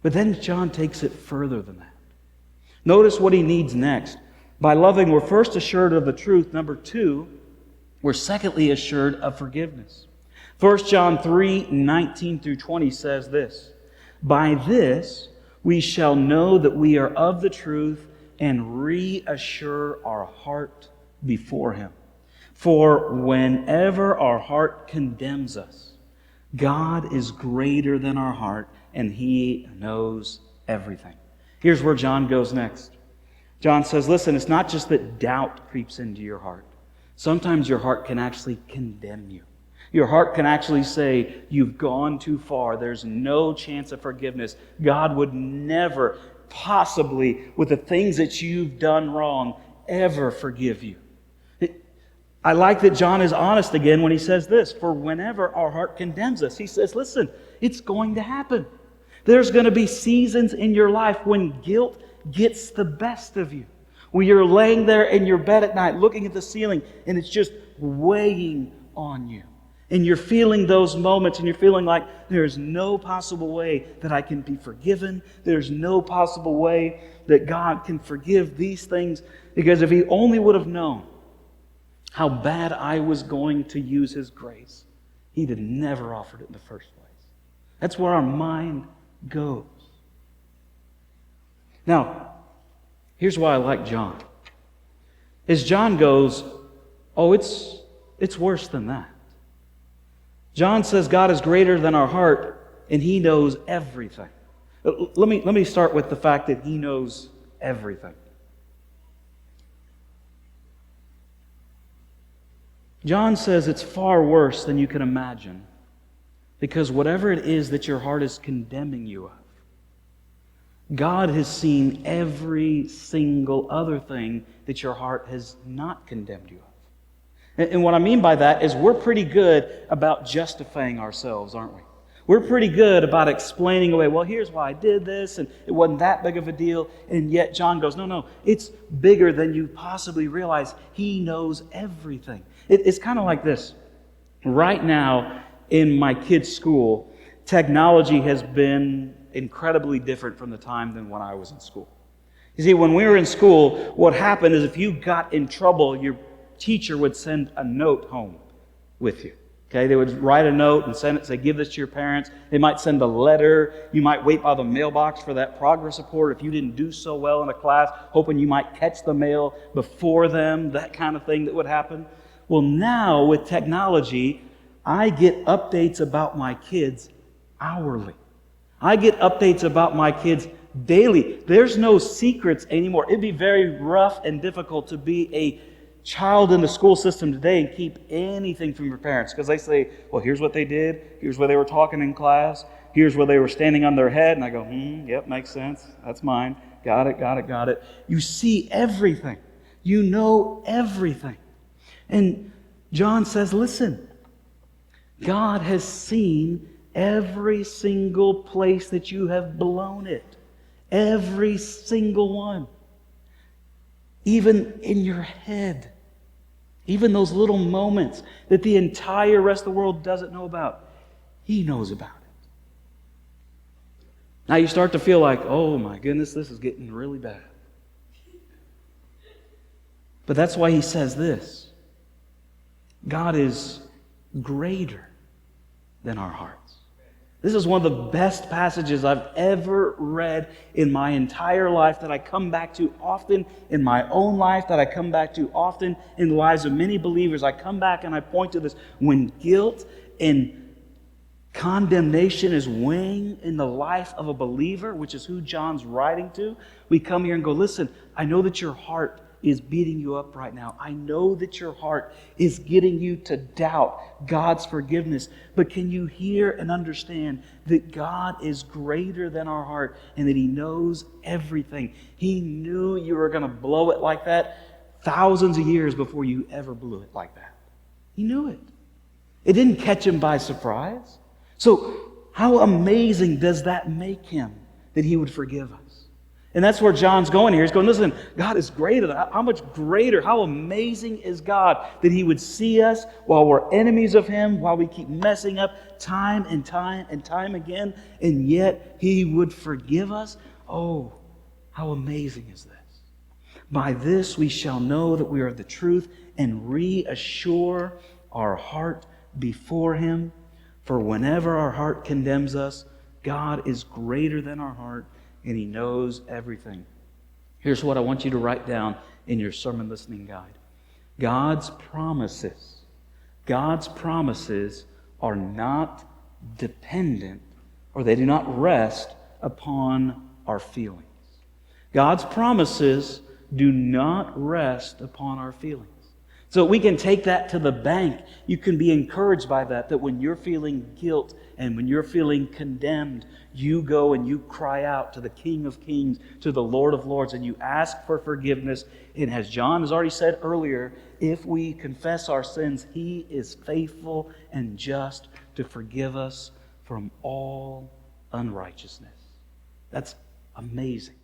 But then John takes it further than that. Notice what he needs next. By loving, we're first assured of the truth. Number two, we're secondly assured of forgiveness. 1 John 3:19 through 20 says this, "By this we shall know that we are of the truth and reassure our heart before Him. For whenever our heart condemns us, God is greater than our heart, and He knows everything." Here's where John goes next. John says, listen, it's not just that doubt creeps into your heart. Sometimes your heart can actually condemn you. Your heart can actually say, you've gone too far. There's no chance of forgiveness. God would never, possibly, with the things that you've done wrong, ever forgive you. I like that John is honest again when he says this. For whenever our heart condemns us, he says, listen, it's going to happen. There's going to be seasons in your life when guilt gets the best of you. When you're laying there in your bed at night looking at the ceiling and it's just weighing on you. And you're feeling those moments and you're feeling like there's no possible way that I can be forgiven. There's no possible way that God can forgive these things. Because if He only would have known how bad I was going to use His grace, He'd have never offered it in the first place. That's where our mind goes. Now, here's why I like John. As John goes, oh, it's worse than that. John says God is greater than our heart, and He knows everything. Let me start with the fact that He knows everything. John says it's far worse than you can imagine, because whatever it is that your heart is condemning you of, God has seen every single other thing that your heart has not condemned you of. And what I mean by that is we're pretty good about justifying ourselves, aren't we? We're pretty good about explaining away, well, here's why I did this, and it wasn't that big of a deal. And yet John goes, no, it's bigger than you possibly realize. He knows everything. It's kind of like this. Right now, in my kids' school, technology has been incredibly different from the time than when I was in school. You see, when we were in school, what happened is if you got in trouble, your teacher would send a note home with you. Okay, they would write a note and send it, say, give this to your parents. They might send a letter. You might wait by the mailbox for that progress report if you didn't do so well in a class, hoping you might catch the mail before them, that kind of thing that would happen. Well, now with technology, I get updates about my kids hourly. I get updates about my kids daily. There's no secrets anymore. It'd be very rough and difficult to be a child in the school system today and keep anything from your parents, because they say, well, here's what they did, here's where they were talking in class, here's where they were standing on their head, and I go, yep, makes sense, that's mine, got it. You see everything. You know everything. And John says, listen, God has seen every single place that you have blown it. Every single one. Even in your head. Even those little moments that the entire rest of the world doesn't know about. He knows about it. Now you start to feel like, oh my goodness, this is getting really bad. But that's why he says this. God is greater than our hearts. This is one of the best passages I've ever read in my entire life, that I come back to often in my own life, that I come back to often in the lives of many believers. I come back and I point to this. When guilt and condemnation is weighing in the life of a believer, which is who John's writing to, we come here and go, listen, I know that your heart is beating you up right now. I know that your heart is getting you to doubt God's forgiveness. But can you hear and understand that God is greater than our heart and that He knows everything? He knew you were going to blow it like that thousands of years before you ever blew it like that. He knew it. It didn't catch Him by surprise. So how amazing does that make Him that He would forgive us? And that's where John's going here. He's going, listen, God is greater. How much greater, how amazing is God that He would see us while we're enemies of Him, while we keep messing up time and time and time again, and yet He would forgive us? Oh, how amazing is this? By this we shall know that we are the truth and reassure our heart before Him. For whenever our heart condemns us, God is greater than our heart, and He knows everything. Here's what I want you to write down in your sermon listening guide. God's promises are not dependent, or they do not rest upon our feelings. God's promises do not rest upon our feelings. So we can take that to the bank. You can be encouraged by that when you're feeling guilt and when you're feeling condemned, you go and you cry out to the King of Kings, to the Lord of Lords, and you ask for forgiveness. And as John has already said earlier, if we confess our sins, He is faithful and just to forgive us from all unrighteousness. That's amazing.